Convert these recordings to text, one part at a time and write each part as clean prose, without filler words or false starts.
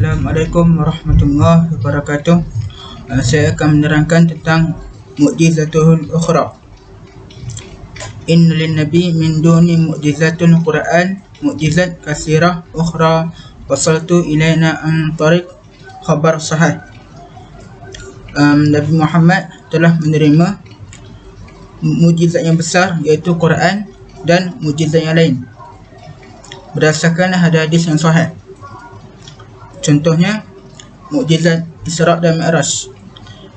Assalamualaikum warahmatullahi wabarakatuh. Saya akan menerangkan tentang Mu'jizatul Ukhra. Inna lin nabi min duni mu'jizatul Quran, mu'jizat kasirah ukhra wasaltu ilaina an tariq khabar sahih. Nabi Muhammad telah menerima mukjizat yang besar, iaitu Quran, dan mukjizat yang lain berdasarkan hadis yang sahih. Contohnya mukjizat Isra' dan Mi'raj.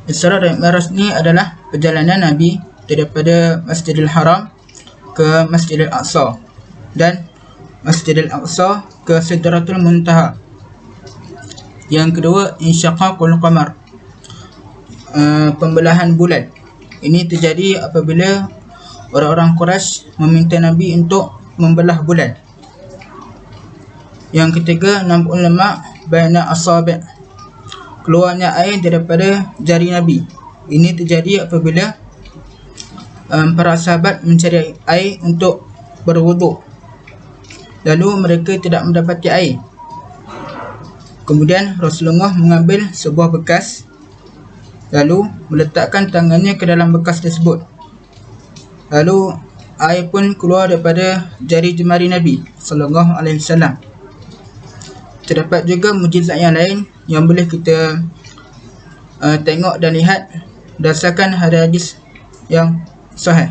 Isra' dan Mi'raj ni adalah perjalanan Nabi daripada Masjidil Haram ke Masjidil Aqsa dan Masjidil Aqsa ke Sidratul Muntaha. Yang kedua, Insyaqaqul Qamar, pembelahan bulan. Ini terjadi apabila orang-orang Quraisy meminta Nabi untuk membelah bulan. Yang ketiga, Nab'ul Ma' baina asabi', keluarnya air daripada jari Nabi. Ini terjadi apabila para sahabat mencari air untuk berwuduk, lalu mereka tidak mendapati air. Kemudian Rasulullah mengambil sebuah bekas, lalu meletakkan tangannya ke dalam bekas tersebut, lalu air pun keluar daripada jari jemari Nabi sallallahu alaihi wasallam. Terdapat juga mukjizat yang lain yang boleh kita tengok dan lihat berdasarkan hadis yang sahih.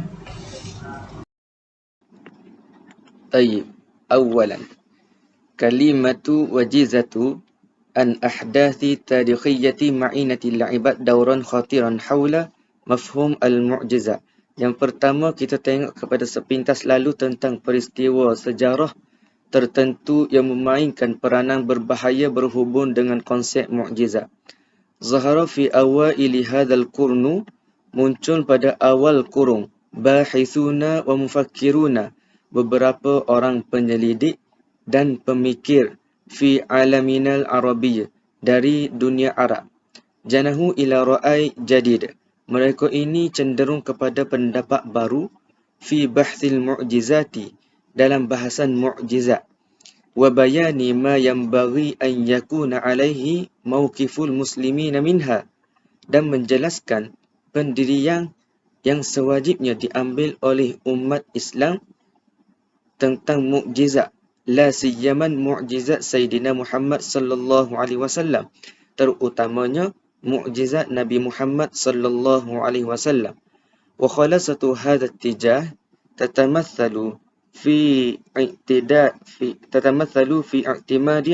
طيب أولا كلمة وجيزة أن أحداث تاريخية معينة لعباد دورا خطيرا حول مفهوم المعجزة. Yang pertama, kita tengok kepada sepintas lalu tentang peristiwa sejarah tertentu yang memainkan peranan berbahaya berhubung dengan konsep mukjizat. Zahara fi awaili hadzal qurnu, muncul pada awal kurung, bahithuna wa mufakkiruna, beberapa orang penyelidik dan pemikir, fi alaminal arabiyyah, dari dunia Arab. Janahu ila ra'ai jadid, mereka ini cenderung kepada pendapat baru, fi bahthil mu'jizati, dalam bahasan mukjizat, wa bayani ma yanbaghi an yakuna alaihi mauqiful muslimina minha, dan menjelaskan pendirian yang sewajibnya diambil oleh umat Islam tentang mukjizat, la siyaman mukjizat Sayyidina Muhammad sallallahu alaihi wasallam, terutamanya mukjizat Nabi Muhammad sallallahu alaihi wasallam. Wa khalasatu hadha tijah tatamathalu fi i'timadi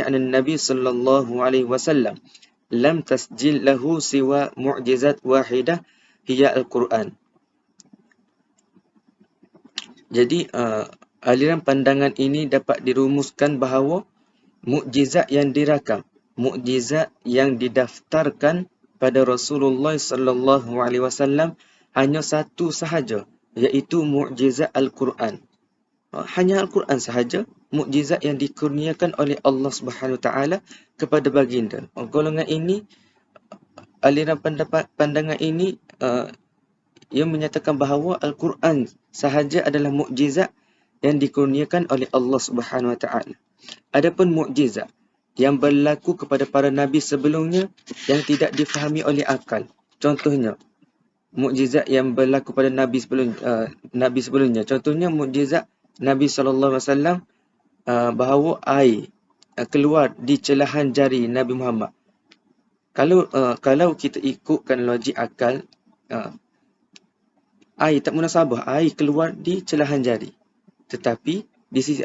'ala an-nabi sallallahu alaihi wasallam, lam tasjil lahu siwa mu'jizat wahidah hiya al-Quran. Jadi aliran pandangan ini dapat dirumuskan bahawa mukjizat yang dirakam, mukjizat yang didaftarkan pada Rasulullah sallallahu alaihi wasallam hanya satu sahaja, iaitu mukjizat Al-Quran. Hanya Al-Quran sahaja mukjizat yang dikurniakan oleh Allah Subhanahu Wa Taala kepada baginda. Golongan ini, aliran pandangan ini yang menyatakan bahawa Al-Quran sahaja adalah mukjizat yang dikurniakan oleh Allah Subhanahu Wa Taala. Adapun mukjizat yang berlaku kepada para nabi sebelumnya yang tidak difahami oleh akal. Contohnya, mukjizat yang berlaku pada nabi sebelumnya. Contohnya mukjizat Nabi SAW bahawa air keluar di celahan jari Nabi Muhammad. Kalau kita ikutkan logik akal, air tak munasabah, air keluar di celahan jari. Tetapi di sisi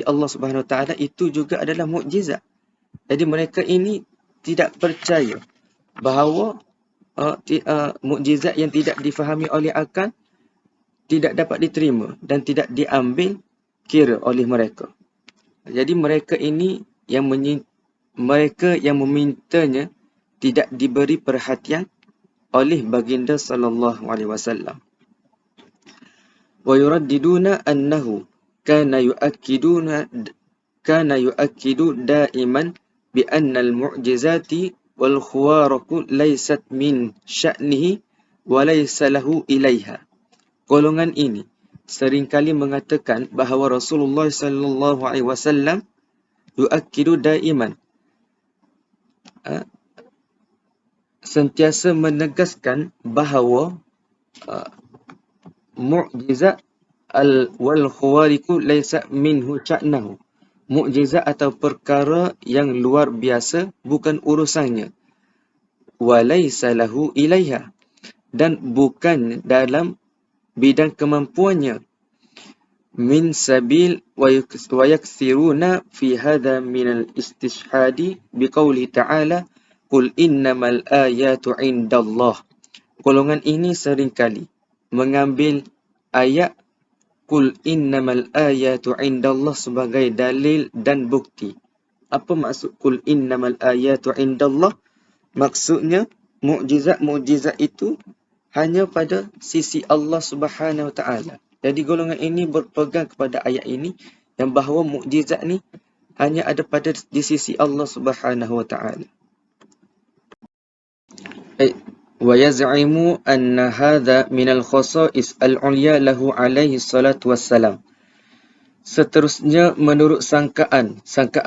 Allah Subhanahu Wa Taala itu juga adalah mukjizat. Jadi mereka ini tidak percaya bahawa mukjizat yang tidak difahami oleh akal tidak dapat diterima dan tidak diambil kira oleh mereka. Jadi mereka ini mereka yang memintanya tidak diberi perhatian oleh baginda sallallahu alaihi wasallam. Wa yuraddiduna annahu kana yu'akkidu da'iman bi anna al-mu'jizati wal khuwaraqu laysat min sya'nihi wa laysa lahu ilaiha. Golongan ini seringkali mengatakan bahawa Rasulullah sallallahu alaihi wasallam yu'akkidu da'iman, sentiasa menegaskan bahawa mu'jizat wal khawariqu laysa minhu sya'nahu. Mukjizat atau perkara yang luar biasa bukan urusannya. Walaysa lahu ilaiha, dan bukan dalam bidang kemampuannya. Min sabil wa yakthiruna fi hadha min al-istishhadi biqauli ta'ala qul innamal ayatu 'indallah. Golongan ini seringkali mengambil ayat qul innamal ayatu 'indallah sebagai dalil dan bukti. Apa maksud qul innamal ayatu 'indallah? Maksudnya mukjizat-mukjizat itu hanya pada sisi Allah Subhanahu Wa Taala. Jadi golongan ini berpegang kepada ayat ini yang bahawa mukjizat ni hanya ada pada di sisi Allah Subhanahu Wa Taala. Wa yaz'imu anna hadha minal khasa'is al-'ulya lahu alaihi salatu wassalam. Seterusnya menurut sangkaan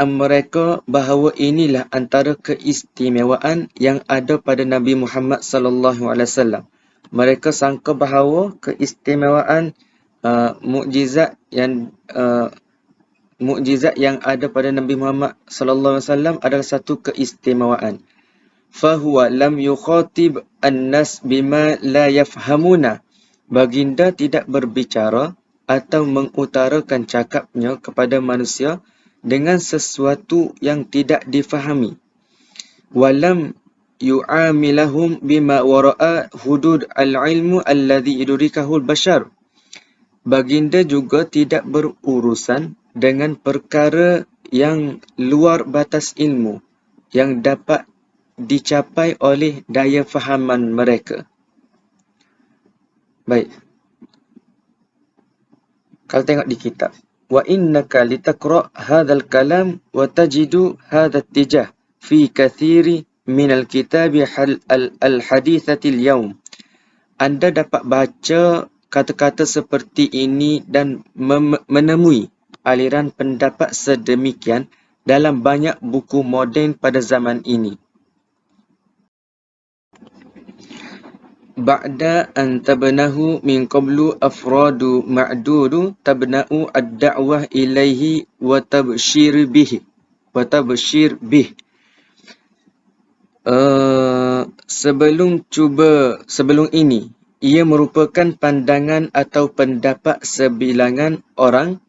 mereka bahawa inilah antara keistimewaan yang ada pada Nabi Muhammad sallallahu alaihi wasallam. Mereka sangka bahawa keistimewaan mukjizat yang ada pada Nabi Muhammad sallallahu alaihi wasallam adalah satu keistimewaan. Fahuwa lam yukhatib an-nas bima la yafhamuna. Baginda tidak berbicara atau mengutarakan cakapnya kepada manusia dengan sesuatu yang tidak difahami. Walam yu'amilahum bima wara'a hudud al-ilmu alladhi yudrikahu al-bashar. Baginda juga tidak berurusan dengan perkara yang luar batas ilmu yang dapat dicapai oleh daya fahaman mereka. Baik. Kalau tengok di kitab, wa innaka litaqra hadzal kalam wa tajidu hadha tijah fi kathiri min al-kitabi al-hadithati al-yawm. Anda dapat baca kata-kata seperti ini dan menemui aliran pendapat sedemikian dalam banyak buku moden pada zaman ini. Ba'da an tabnahu min qablu afradu ma'dudu tabna'u ad-da'wah ilaihi wa tabshir bih. Sebelum ini ia merupakan pandangan atau pendapat sebilangan orang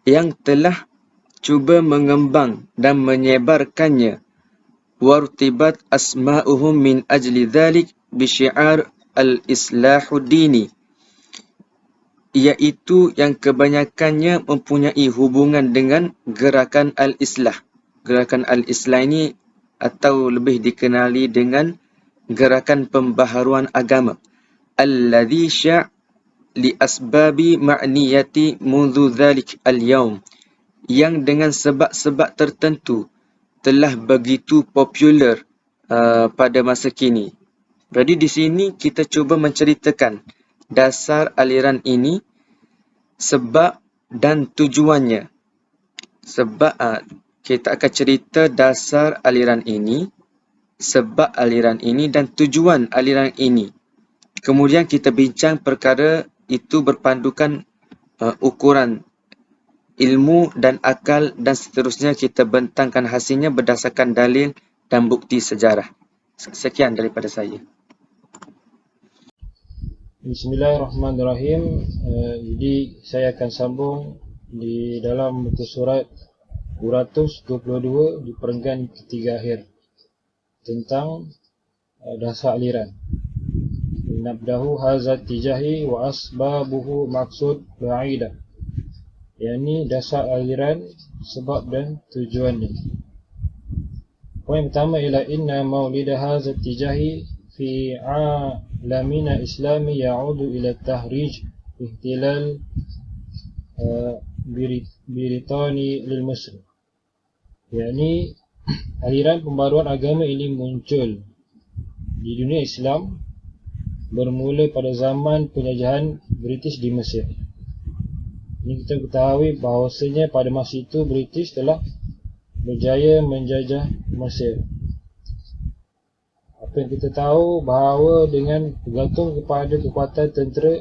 yang telah cuba mengembang dan menyebarkannya. Wartibat asma'uhum min ajli dhalik bisyi'ar al-islahu dini, iaitu yang kebanyakannya mempunyai hubungan dengan gerakan al-islah. Gerakan al-islah ini atau lebih dikenali dengan gerakan pembaharuan agama. Alladhi sya' li asbabi ma'niyati mundu dhalik al-yawm, yang dengan sebab-sebab tertentu telah begitu popular pada masa kini. Jadi di sini kita cuba menceritakan dasar aliran ini, sebab dan tujuannya. Sebab kita akan cerita dasar aliran ini, sebab aliran ini dan tujuan aliran ini. Kemudian kita bincang perkara itu berpandukan ukuran ilmu dan akal, dan seterusnya kita bentangkan hasilnya berdasarkan dalil dan bukti sejarah. Sekian daripada saya. Bismillahirrahmanirrahim. Jadi saya akan sambung di dalam muka surat 222 di perenggan ketiga akhir tentang dasar aliran. Nabdahu hazat tijahi wa asbabuhu maksud ba'idah, yakni dasar aliran, sebab dan tujuannya. Poin pertama ialah inna maulida hazat tijahi fi alamina islami ya'udu ila tahrij ihtilal Britani lil Misr. Yakni aliran pembaruan agama ini muncul di dunia Islam bermula pada zaman penjajahan British di Mesir. Ini kita ketahui bahawasanya pada masa itu British telah berjaya menjajah Mesir. apa yang kita tahu bahawa dengan bergantung kepada kekuatan tentera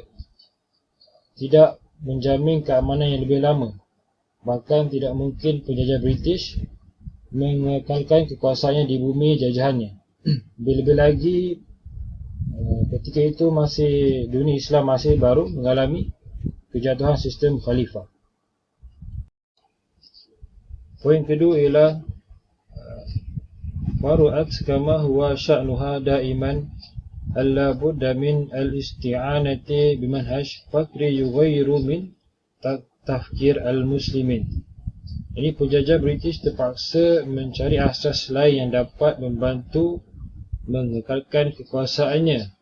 tidak menjamin keamanan yang lebih lama. Bahkan tidak mungkin penjajah British mengekalkan kekuasaannya di bumi jajahannya. Lebih-lebih lagi ketika itu dunia Islam masih baru mengalami kejatuhan sistem khalifah. Poin kedua ialah faru'at kama huwa sya'nuha daiman alla budda min al-isti'anati bimanhaj fakri yughayyiru min tafkir al-muslimin. Jadi penjajah British terpaksa mencari asas lain yang dapat membantu mengekalkan kekuasaannya,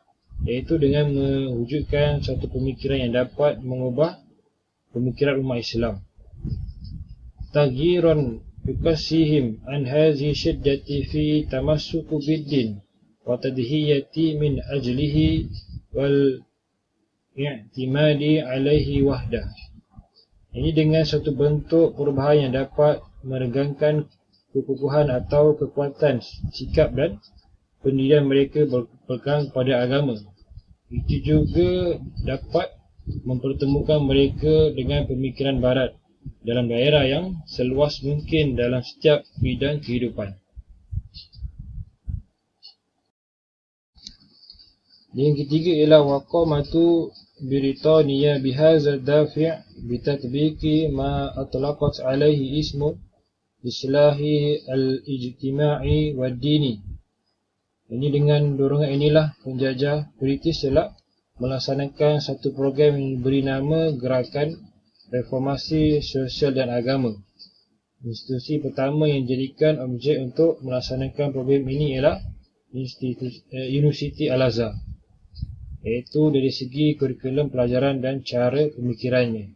iaitu dengan mewujudkan satu pemikiran yang dapat mengubah pemikiran umat Islam. Taghiran yukasihim an hazi syiddati fi tamassuku biddin wa tadhiyati min ajlihi wal i'timadi alaihi wahdah. Ini dengan satu bentuk perubahan yang dapat meregangkan kekukuhan atau kekuatan sikap dan pendirian mereka berpegang pada agama. Itu juga dapat mempertemukan mereka dengan pemikiran barat dalam daerah yang seluas mungkin dalam setiap bidang kehidupan. Yang ketiga ialah waqamatu Britania bihadza dafi' bitatbiqi ma atlaqat alaihi ismu islahi al-ijtima'i wad-dini. Ini dengan dorongan inilah penjajah British telah melaksanakan satu program yang diberi nama Gerakan Reformasi Sosial dan Agama. Institusi pertama yang dijadikan objek untuk melaksanakan program ini ialah Universiti Al-Azhar, iaitu dari segi kurikulum pelajaran dan cara pemikirannya.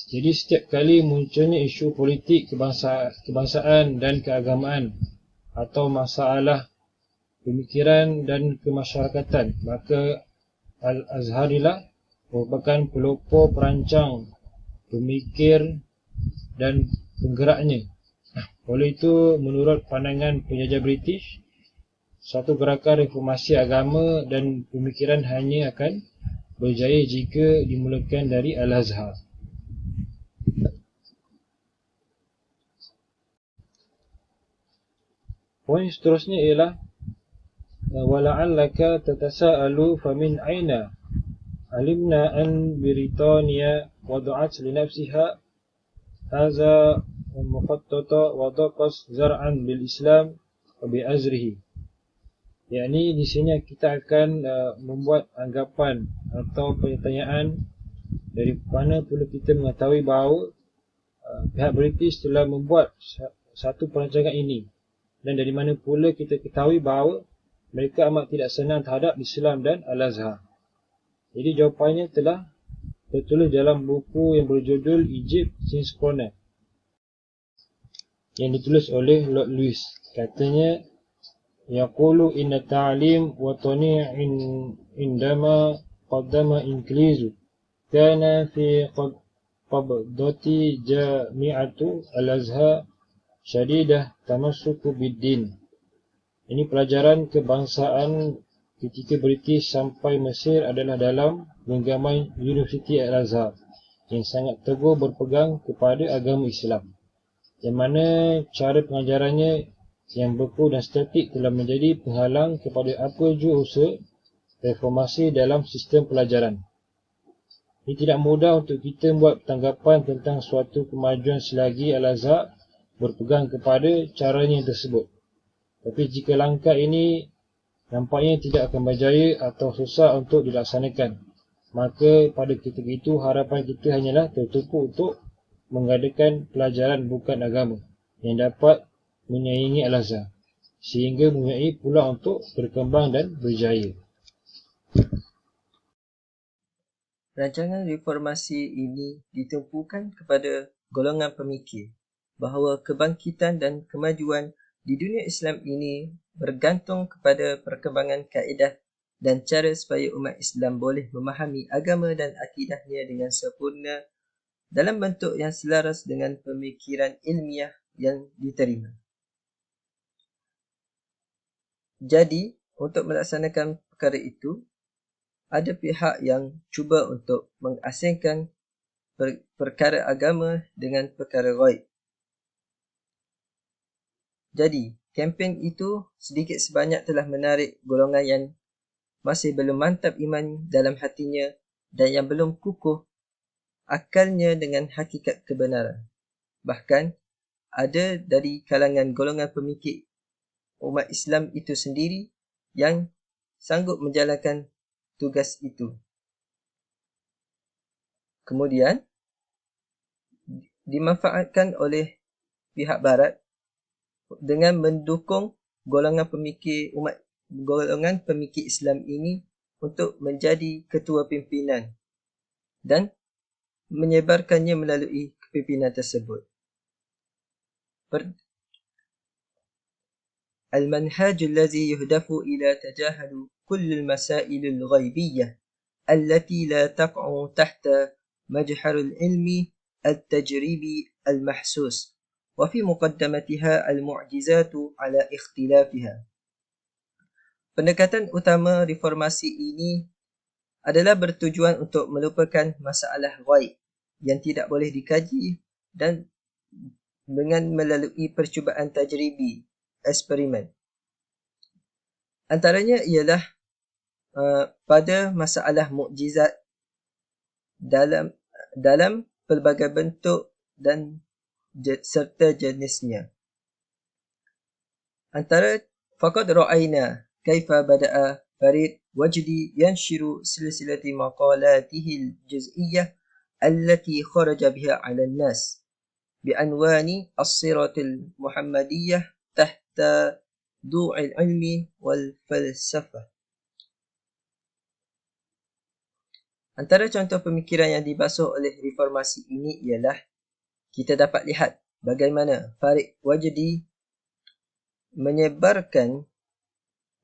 Jadi setiap kali munculnya isu politik kebangsaan dan keagamaan atau masalah pemikiran dan kemasyarakatan, maka Al-Azharilah merupakan pelopor perancang, pemikir dan penggeraknya. Oleh itu, menurut pandangan penjajah British, satu gerakan reformasi agama dan pemikiran hanya akan berjaya jika dimulakan dari Al-Azhar. Poin seterusnya ialah wala'allaka tatasa'alu famin aina alimna an Britania wada'at li nafsiha hadza mukhattata wa daqas zar'an bil Islam wa bi azrihi. Yakni di sini kita akan membuat anggapan atau pertanyaan dari mana perlu kita mengetahui bahawa pihak British telah membuat satu perancangan ini, dan dari mana pula kita ketahui bahawa mereka amat tidak senang terhadap Islam dan Al-Azhar. Jadi jawapannya telah tertulis dalam buku yang berjudul Egypt Since Colonial yang ditulis oleh Lord Lewis. Katanya, yaqulu inna ta'lim watani indama qaddama Inglizu kana fi qabdati jami'atu Al-Azhar syadidah tamassuku biddin. Ini pelajaran kebangsaan ketika British sampai Mesir adalah dalam genggaman Universiti Al-Azhar yang sangat teguh berpegang kepada agama Islam, yang mana cara pengajarannya yang beku dan statik telah menjadi penghalang kepada apa jua usaha reformasi dalam sistem pelajaran. Ini tidak mudah untuk kita membuat tanggapan tentang suatu kemajuan selagi Al-Azhar berpegang kepada caranya tersebut. Tapi jika langkah ini nampaknya tidak akan berjaya atau susah untuk dilaksanakan, maka pada ketika itu harapan kita hanyalah tertumpu untuk mengadakan pelajaran bukan agama yang dapat menyaingi Al-Azhar, sehingga mempunyai peluang untuk berkembang dan berjaya. Rancangan reformasi ini ditumpukan kepada golongan pemikir bahawa kebangkitan dan kemajuan di dunia Islam ini bergantung kepada perkembangan kaedah dan cara supaya umat Islam boleh memahami agama dan akidahnya dengan sempurna dalam bentuk yang selaras dengan pemikiran ilmiah yang diterima. Jadi, untuk melaksanakan perkara itu, ada pihak yang cuba untuk mengasingkan perkara agama dengan perkara ghaib. Jadi, kempen itu sedikit sebanyak telah menarik golongan yang masih belum mantap iman dalam hatinya dan yang belum kukuh akalnya dengan hakikat kebenaran. Bahkan, ada dari kalangan golongan pemikir umat Islam itu sendiri yang sanggup menjalankan tugas itu. Kemudian, dimanfaatkan oleh pihak barat dengan mendukung golongan pemikir Islam ini untuk menjadi ketua pimpinan dan menyebarkannya melalui kepimpinan tersebut. المنهاج الذي يهدف إلى تجاهل كل المسائل الغيبية التي لا تقع تحت مجحر العلم التجريبي المحسوس وفي مقدمتها المعجزات على اختلافها. Pendekatan utama reformasi ini adalah bertujuan untuk melupakan masalah ghaib yang tidak boleh dikaji dan dengan melalui percubaan tajribi, eksperimen. Antaranya ialah pada masalah mukjizat dalam pelbagai bentuk dan serta jenisnya. Antara faqad ra'ayna kaifa bada'a Farid Wajdi yanshiru silsilati maqalatihi al-juz'iyyah allati kharaja biha 'ala an-nas bi'anwani as-siratil muhammadiyyah tahta du'il ilmi wal falsafah. Antara contoh pemikiran yang dibasuh oleh reformasi ini ialah kita dapat lihat bagaimana Farid Wajdi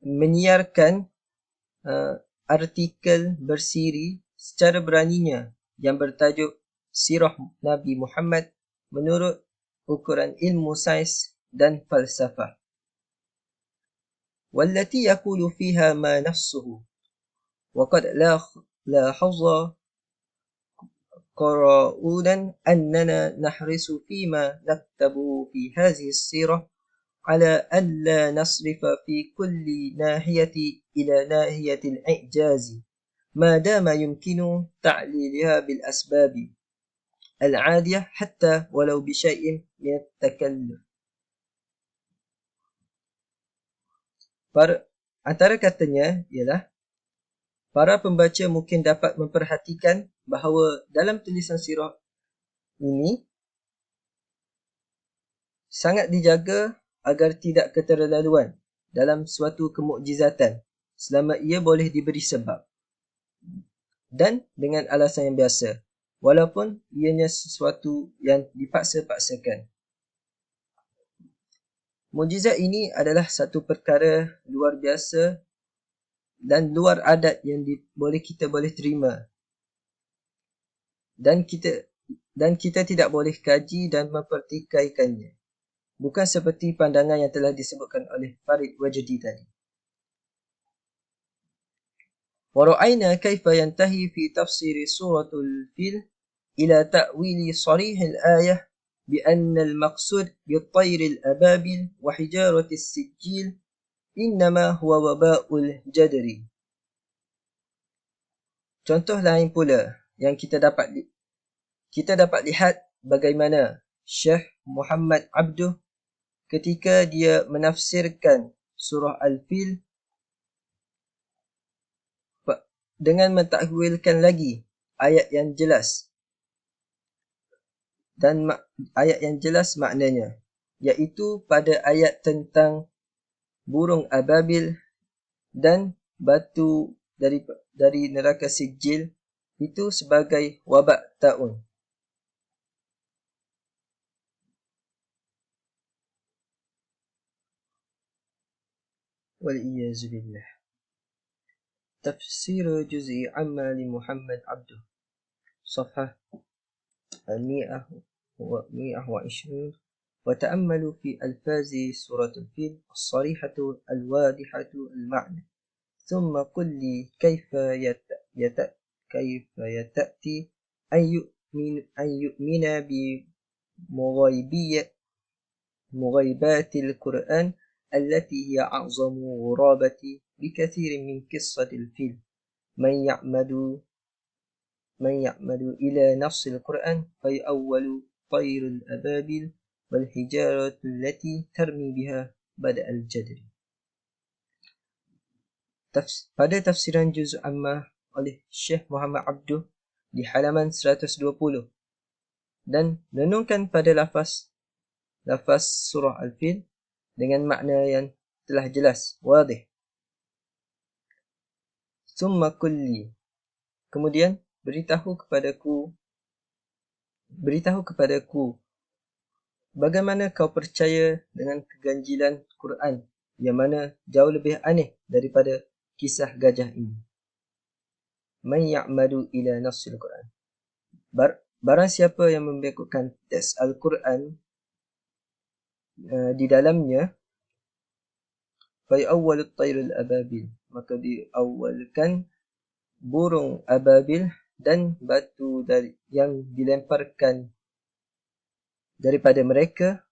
menyiarkan artikel bersiri secara beraninya yang bertajuk Sirah Nabi Muhammad menurut ukuran ilmu sains dan falsafah. Wallati yaqulu fiha ma nafsuhu wa qad لاحظ قراؤنا أننا نحرص فيما نكتبه في هذه السيرة على ألا نصرف في كل ناحية إلى ناحية الإعجاز ما دام يمكن تعليلها بالأسباب العادية حتى ولو بشيء من التكلف. Antara katanya ialah para pembaca mungkin dapat memperhatikan bahawa dalam tulisan sirah ini sangat dijaga agar tidak keterlaluan dalam suatu kemukjizatan selama ia boleh diberi sebab dan dengan alasan yang biasa walaupun ianya sesuatu yang dipaksa-paksakan. Mukjizat ini adalah satu perkara luar biasa dan luar adat yang kita boleh terima dan kita tidak boleh kaji dan mempertikaikannya, bukan seperti pandangan yang telah disebutkan oleh Farid Wajdi tadi. ورأينا كيف ينتهي في تفسير سورة الفيل إلى تأويل صريح الآية بأن المقصود بالطير الأبابيل وحجارة السجيل إنما هو وباء الجدر. Contoh lain pula yang kita dapat lihat bagaimana Syekh Muhammad Abduh ketika dia menafsirkan surah Al-Fil dengan mentakwilkan lagi ayat yang jelas dan ayat yang jelas maknanya, iaitu pada ayat tentang burung ababil dan batu dari neraka sijil itu sebagai wabak taun. Wal-iyazu billah. تفسير جزء عما لمحمد عبده صفحة 120 وتأملوا في ألفاظ سورة الفيل الصريحة الواضحة المعنى ثم قل لي كيف يتأتي أن يؤمن بمغيبات القرآن التي هي أعظم غرابة بكثير من قصة الفيل من يعمد إلى نص القرآن فيؤول طير الأبابيل والحجارة التي ترمي بها بدء الجدل. Pada tafsiran Juz' Ammah oleh Syekh Muhammad Abduh di halaman 120 dan renungkan pada lafaz surah Al-Fil dengan makna yang telah jelas, wadih. Summa kulli, kemudian beritahu kepadaku bagaimana kau percaya dengan keganjilan Quran yang mana jauh lebih aneh daripada kisah gajah ini. Man ya'madu ila nassil Quran. Barang siapa yang memikirkan teks Al-Quran di dalamnya, fayawwalut tayrul ababil, maka diawalkan burung ababil dan batu yang dilemparkan daripada mereka,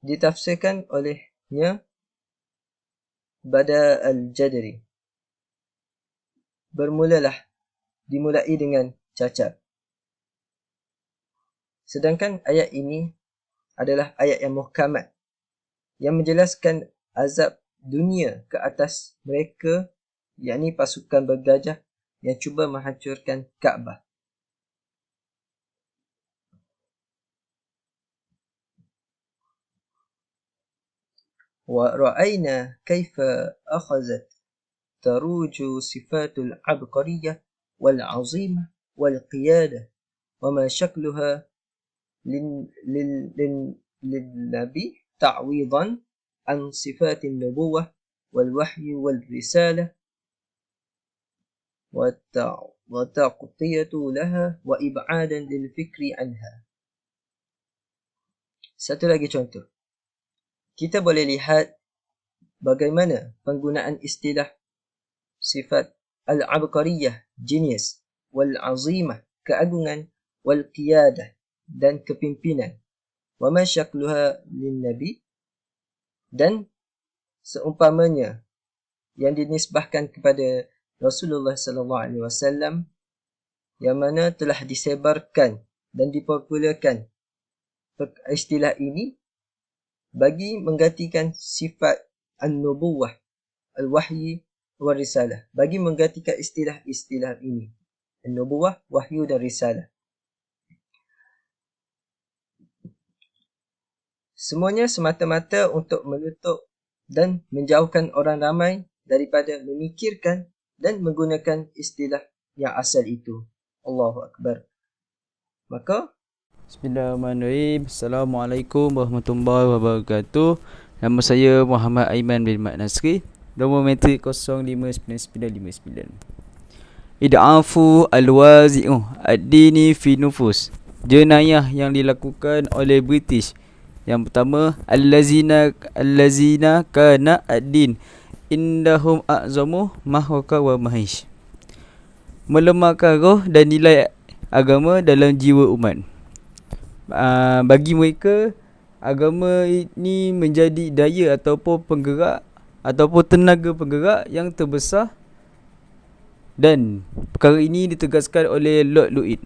ditafsirkan olehnya bada al-jadri, dimulai dengan cacat. Sedangkan ayat ini adalah ayat yang muhkamat yang menjelaskan azab dunia ke atas mereka, yakni pasukan bergajah yang cuba menghancurkan Kaabah. Wa ra'ayna kaifa akhazat taruju sifatul abqariyah wal 'azimah wal qiyadah wa ma shakluha للنبي تعويضا عن صفات النبوة والوحي والرسالة وتغطية لها وإبعادا للفكر عنها. Satu lagi contoh. Kita boleh lihat bagaimana penggunaan istilah sifat al-abqariyah, genius, wal-azimah, keagungan, wal-qiyadah, dan kepimpinan, wa ma syakluha lin-nabi, dan seumpamanya yang dinisbahkan kepada Rasulullah sallallahu alaihi wasallam, yang mana telah disebarkan dan dipopularkan istilah ini bagi menggantikan sifat an-nubuwah, al-wahyi wa risalah, bagi menggantikan istilah ini, an-nubuwah, wahyu dan risalah. Semuanya semata-mata untuk menutup dan menjauhkan orang ramai daripada memikirkan dan menggunakan istilah yang asal itu. Allahu Akbar. Maka Bismillahirrahmanirrahim. Assalamualaikum warahmatullahi wabarakatuh. Nama saya Muhammad Aiman bin Mat Nasri. Nombor metrik 059959. Id'afu al-wazi'u ad-dini fi nufus. Jenayah yang dilakukan oleh British. Yang pertama, allazina kana ad-din indahum a'zamu mahwaka wa mahish. Melemahkan roh dan nilai agama dalam jiwa umat. Bagi mereka, agama ini menjadi daya ataupun penggerak ataupun tenaga penggerak yang terbesar, dan perkara ini ditegaskan oleh Lord Luit.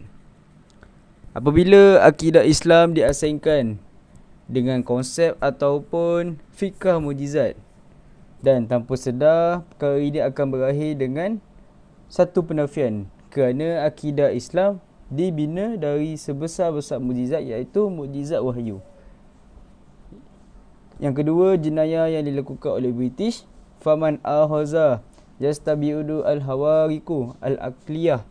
Apabila akidah Islam diasingkan dengan konsep ataupun fikrah mukjizat, dan tanpa sedar perkara ini akan berakhir dengan satu penafian, kerana akidah Islam dibina dari sebesar-besar mukjizat, iaitu mukjizat wahyu. Yang kedua, jenayah yang dilakukan oleh British. Faman ahaza yastabi'udu al-hawariku al-aqliyah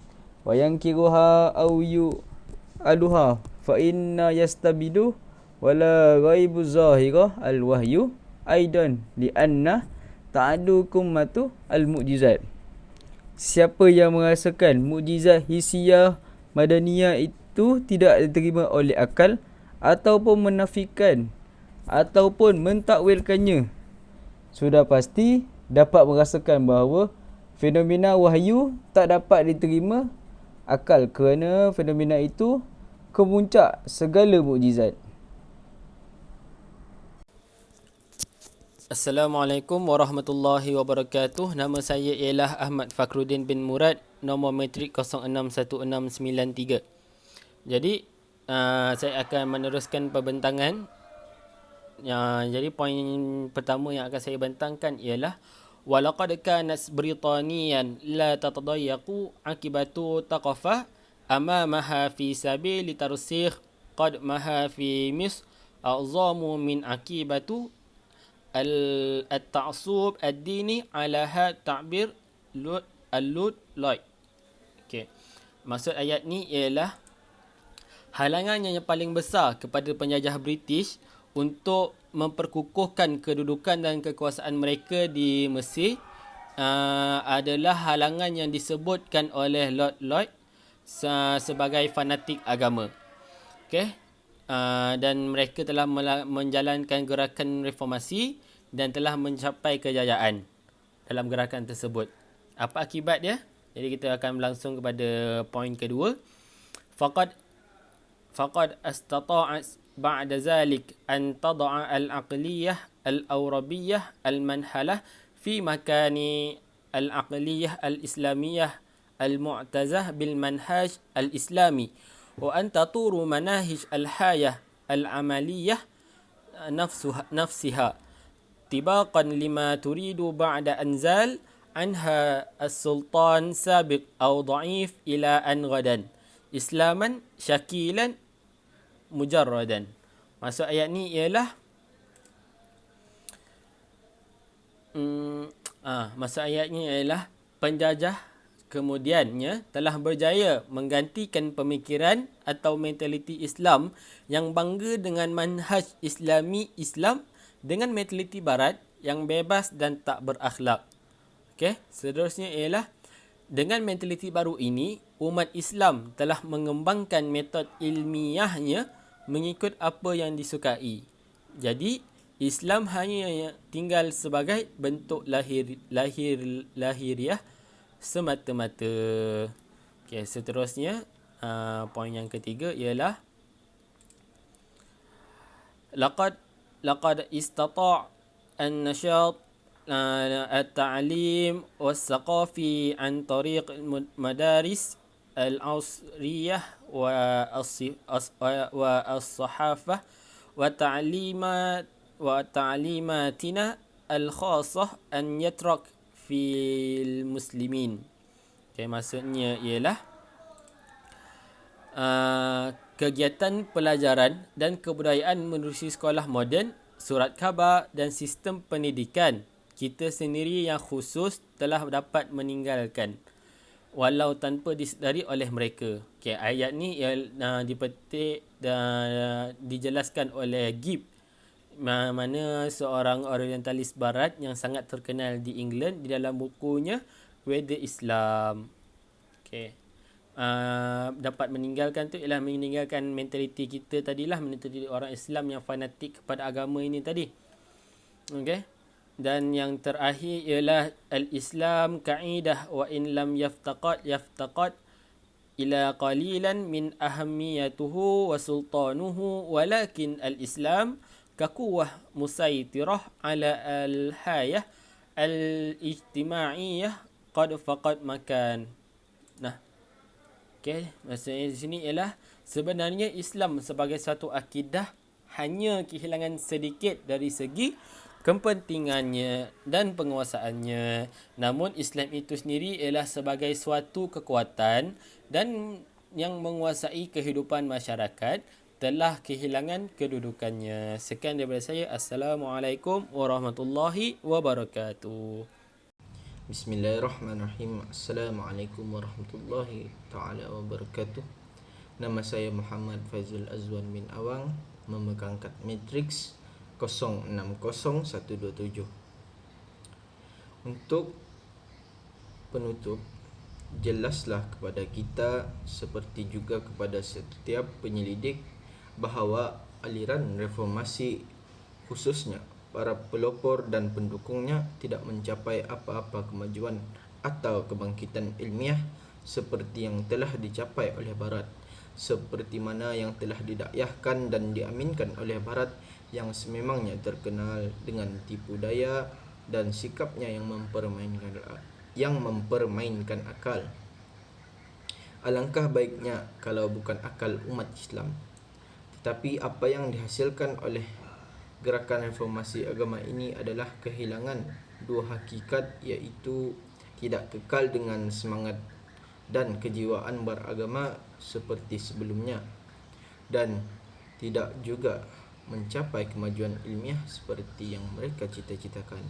wa yankiruha aw yu'aluha fa inna yastabidu wala ghaibu zahirah al-wahyu aidan li'anna ta'adukum matu al-mu'jizat. Siapa yang merasakan mukjizat hisiah madaniyah itu tidak diterima oleh akal, ataupun menafikan ataupun mentakwilkannya, sudah pasti dapat merasakan bahawa fenomena wahyu tak dapat diterima akal kerana fenomena itu kemuncak segala mukjizat. Assalamualaikum warahmatullahi wabarakatuh. Nama saya ialah Ahmad Fakhruddin bin Murad, nombor matrik 061693. Jadi saya akan meneruskan perbentangan. Jadi poin pertama yang akan saya bentangkan ialah walaqad kanat Britaniyan la tatadayyaqu akibatu taqafah amamaha fi sabili tarsikh qad maha fi mis a'zamu min akibatu al-ta'assub ad-dini ala ta'bir al-lud like. Okey. Maksud ayat ni ialah halangan yang paling besar kepada penjajah British untuk memperkukuhkan kedudukan dan kekuasaan mereka di Mesir adalah halangan yang disebutkan oleh Lord Lloyd sebagai fanatik agama. Okey. Dan mereka telah menjalankan gerakan reformasi dan telah mencapai kejayaan dalam gerakan tersebut. Apa akibat dia? Jadi kita akan langsung kepada poin kedua. Faqad astata'at ba'da zalik an tada'a al-aqliyah al-awrabiyyah al-manhalah fi makani al-aqliyah al-islamiyah al-mu'tazah bil manhaj al-islami wa an taturu manahij al-hayah al-amaliyah nafsiha tibaqan lima turidu ba'da anzal anha as-sultan sabiq aw dha'if ila an ghadan islaman syakilan mujarradan. Maksud ayat ni ialah maksud ayatnya ialah penjajah kemudiannya telah berjaya menggantikan pemikiran atau mentaliti Islam yang bangga dengan manhaj Islami Islam dengan mentaliti barat yang bebas dan tak berakhlak. Okey, seterusnya ialah dengan mentaliti baru ini, umat Islam telah mengembangkan metod ilmiahnya mengikut apa yang disukai. Jadi, Islam hanya tinggal sebagai bentuk lahiriah semata-mata. Okey, seterusnya poin yang ketiga ialah laqad istata' an-nashat at-ta'lim was-saqafi an tariq madaris al-asriyah wa as-sahafah wa ta'limatina al-khassah an yatrak fil muslimin. Okay, maksudnya ialah kegiatan pelajaran dan kebudayaan menerusi sekolah moden, surat khabar dan sistem pendidikan kita sendiri yang khusus telah dapat meninggalkan walau tanpa disedari oleh mereka. Okay, ayat ni dipetik dan dijelaskan oleh Gibb, mana seorang orientalis barat yang sangat terkenal di England, di dalam bukunya Weda Islam. Okay. Dapat meninggalkan tu ialah meninggalkan mentaliti kita tadilah, mentaliti orang Islam yang fanatik kepada agama ini tadi. Okay. Dan yang terakhir ialah al-Islam ka'idah wa in lam yaftaqad ila qalilan min ahammiyatuhu wa sultanuhu walakin al-Islam kakuwah musaytirah ala al-hayah al-ijtimaiyah qad faqad makan. Nah, okey, maksudnya di sini ialah sebenarnya Islam sebagai satu akidah hanya kehilangan sedikit dari segi kepentingannya dan penguasaannya. Namun Islam itu sendiri ialah sebagai suatu kekuatan dan yang menguasai kehidupan masyarakat telah kehilangan kedudukannya. Sekian daripada saya. Assalamualaikum warahmatullahi wabarakatuh. Bismillahirrahmanirrahim. Assalamualaikum warahmatullahi ta'ala wabarakatuh. Nama saya Muhammad Faizul Azwan bin Awang, memegang kad matriks 060127. Untuk penutup, jelaslah kepada kita seperti juga kepada setiap penyelidik bahawa aliran reformasi, khususnya para pelopor dan pendukungnya, tidak mencapai apa-apa kemajuan atau kebangkitan ilmiah seperti yang telah dicapai oleh Barat, seperti mana yang telah didakwahkan dan diaminkan oleh Barat, yang sememangnya terkenal dengan tipu daya dan sikapnya yang mempermainkan akal. Alangkah baiknya kalau bukan akal umat Islam, tetapi apa yang dihasilkan oleh gerakan reformasi agama ini adalah kehilangan dua hakikat, iaitu tidak kekal dengan semangat dan kejiwaan beragama seperti sebelumnya, dan tidak juga mencapai kemajuan ilmiah seperti yang mereka cita-citakan.